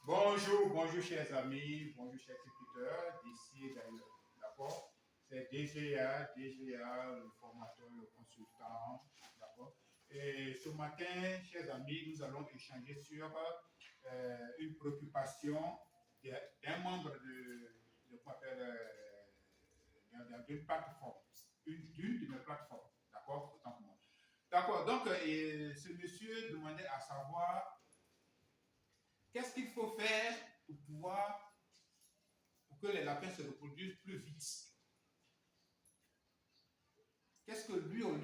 Bonjour, bonjour chers amis, bonjour chers écouteurs, d'ici et d'ailleurs. D'accord? C'est DGA, le formateur, le consultant. D'accord? Et ce matin, chers amis, nous allons échanger sur une préoccupation d'un membre qu'on appelle, d'une plateforme, d'une de mes plateformes. D'accord? Autant pour moi. D'accord, donc ce monsieur demandait à savoir qu'est-ce qu'il faut faire pour que les lapins se reproduisent plus vite. Qu'est-ce que lui, on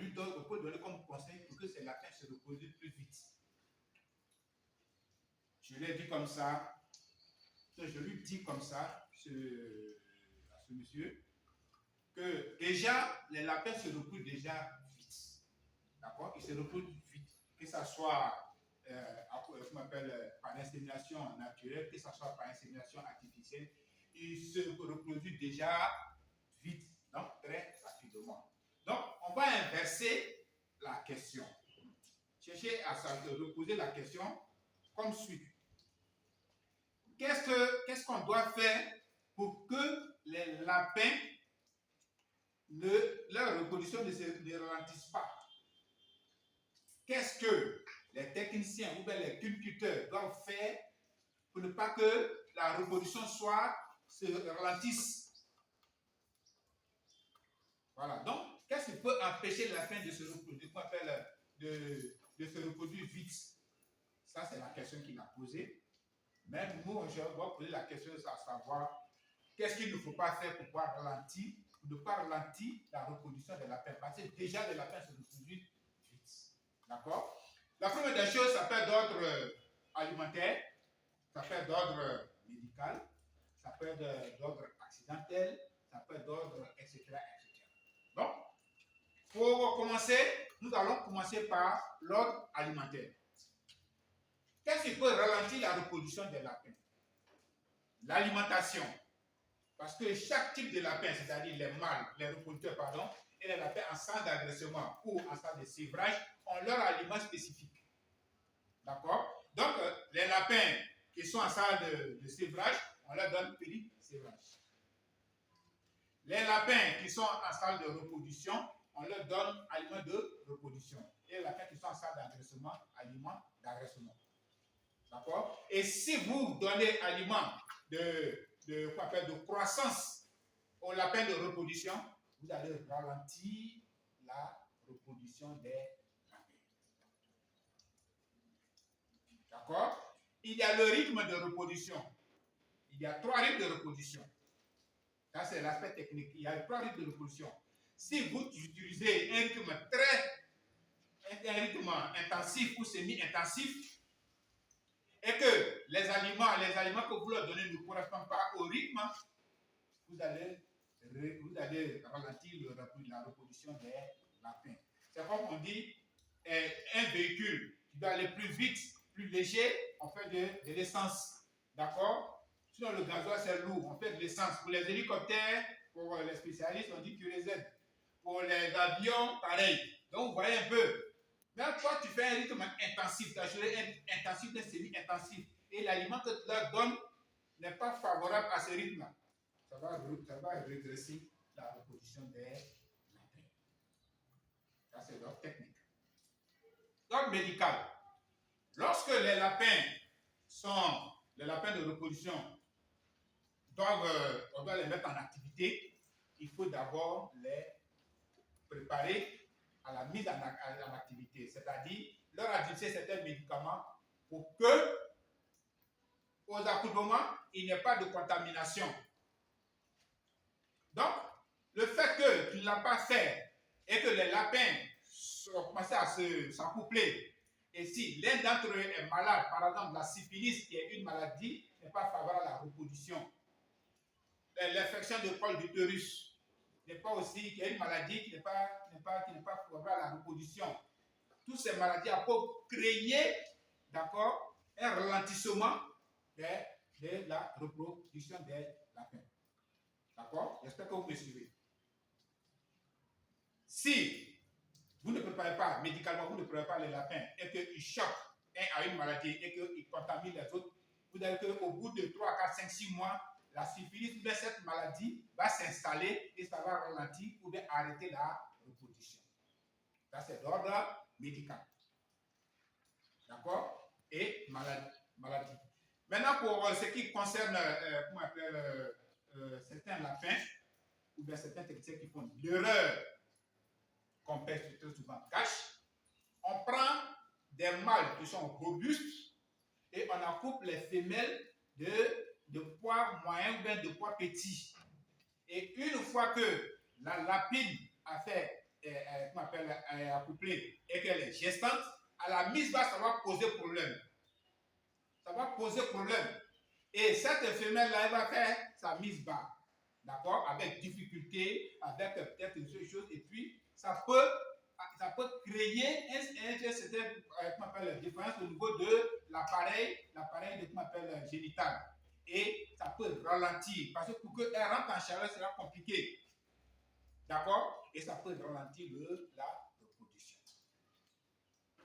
peut donner comme conseil pour que ces lapins se reproduisent plus vite? Je lui ai dit comme ça, je lui dis comme ça à ce monsieur, que déjà, les lapins se reproduisent déjà vite. D'accord? Ils se reproduisent vite. Que ce soit par insémination naturelle, que ce soit par insémination artificielle, ils se reproduisent déjà vite, donc très rapidement. Donc, on va inverser la question. Chercher à se reposer la question comme suit. Qu'est-ce qu'on doit faire pour que les lapins, leur reproduction ne ralentisse pas? Qu'est-ce que les techniciens ou bien les cultivateurs doivent faire pour ne pas que la reproduction se ralentisse? Voilà. Donc, qu'est-ce qui peut empêcher les lapins de se reproduire, de se reproduire vite? Ça, c'est la question qu'il a posée. Même nous, je dois poser la question à savoir qu'est-ce qu'il ne faut pas faire pour ne pas ralentir la reproduction des lapins. Parce que déjà, les lapins se reproduisent vite. D'accord? La première des choses, ça peut être d'ordre alimentaire, ça peut être d'ordre médical, ça peut être d'ordre accidentel, ça peut être d'ordre, etc., etc. Donc, pour commencer, nous allons commencer par l'ordre alimentaire. Qu'est-ce qui peut ralentir la reproduction des lapins? L'alimentation. Parce que chaque type de lapin, c'est-à-dire les mâles, les reproducteurs, pardon, et les lapins en stade d'agressement ou en stade de sévrage, ont leur aliment spécifique. D'accord? Donc, les lapins qui sont en stade de sévrage, on leur donne péri-sévrage. Les lapins qui sont en stade de reproduction, on leur donne aliments de reproduction. Et les lapins qui sont en stade d'agressement, aliments d'agressement. D'accord? Et si vous donnez aliments de croissance aux lapins de reproduction, vous allez ralentir la reproduction des lapins. D'accord? Il y a le rythme de reproduction. Il y a 3 rythmes de reproduction. Ça, c'est l'aspect technique. Il y a 3 rythmes de reproduction. Si vous utilisez un rythme intensif ou semi-intensif, et que les aliments que vous leur donnez ne correspondent pas au rythme, vous allez ralentir la reproduction des lapins. C'est comme on dit, un véhicule qui doit aller plus vite, plus léger, on fait de l'essence. D'accord? Sinon, le gasoil, c'est lourd, on fait de l'essence. Pour les hélicoptères, pour les spécialistes, on dit QRZ. Pour les avions, pareil. Donc, vous voyez un peu. Mais toi, tu fais un rythme intensif, tu as joué un intensif, un semi-intensif. Et l'aliment que tu leur donnes n'est pas favorable à ce rythme-là. Ça va redresser la reproduction des lapins. Ça, c'est l'ordre technique. L'ordre médical. Lorsque les lapins de reproduction, on doit les mettre en activité, il faut d'abord les préparer à la mise en activité, c'est-à-dire leur adresser certains médicaments pour que, aux accouchements, il n'y ait pas de contamination. Donc, le fait que tu ne l'as pas fait et que les lapins ont commencé à s'accoupler, et si l'un d'entre eux est malade, par exemple la syphilis, qui est une maladie, n'est pas favorable à la reproduction, l'infection de col d'utérus n'est pas aussi, qui est une maladie qui n'est pas favorable à la reproduction. Toutes ces maladies peuvent créer, d'accord, un ralentissement de la reproduction des lapins. D'accord? J'espère que vous me suivez. Si vous ne préparez pas, médicalement, vous ne préparez pas les lapins et qu'ils choquent un à une maladie et qu'ils contaminent les autres, vous considérez qu'au bout de 3, 4, 5, 6 mois, la syphilis ou bien cette maladie va s'installer et ça va ralentir ou bien arrêter la reproduction. Ça, c'est d'ordre médical. D'accord? Et maladie. Maintenant, pour ce qui concerne, comment on appelle, certains lapins, ou bien certains techniciens qui font l'erreur qu'on pêche très souvent cash, on prend des mâles qui sont robustes et on accouple les femelles de poids moyen ou bien de poids petit. Et une fois que la lapine a fait, comment on appelle, accouplée et qu'elle est gestante, à la mise bas, ça va poser problème. Ça va poser problème. Et cette femelle-là, elle va faire sa mise bas. D'accord? Avec difficulté, avec peut-être une seule chose. Et puis, ça peut créer un certain différence au niveau de l'appareil de comment appelle, génital. Et ça peut ralentir. Parce que pour qu'elle rentre en chaleur, c'est compliqué. D'accord? Et ça peut ralentir la reproduction.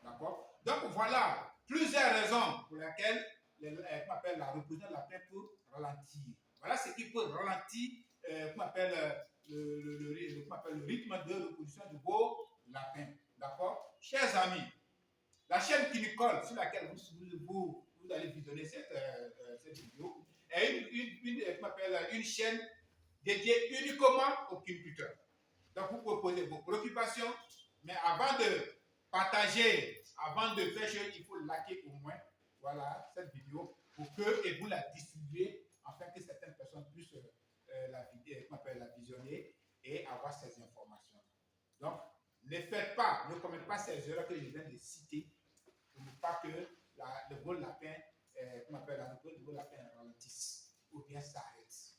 D'accord? Donc voilà plusieurs raisons pour lesquelles la reproduction de la plaie peut ralentir. Voilà ce qui peut ralentir le rythme de reproduction de vos lapins. D'accord? Chers amis, la chaîne Kinicole sur laquelle vous allez visionner cette vidéo est une chaîne dédiée uniquement aux kiniculteurs. Donc vous pouvez poser vos préoccupations, mais avant de partager, avant de faire chose, il faut liker au moins cette vidéo pour que et vous la distribuez afin que certaines personnes puissent la visionner et avoir ces informations. Donc, ne faites pas, ne commettez pas ces erreurs que je viens de citer pour ne pas que le vol lapin, ralentisse ou bien s'arrête.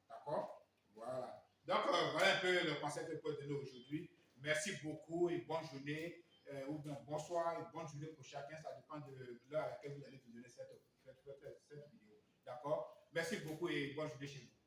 D'accord? Voilà. Donc, voilà un peu le conseil que je peux donner aujourd'hui. Merci beaucoup et bonne journée, ou bien bonsoir et bonne journée pour chacun. Ça dépend de l'heure à laquelle vous allez visionner cette vidéo. D'accord? Merci beaucoup et bonne journée chez vous.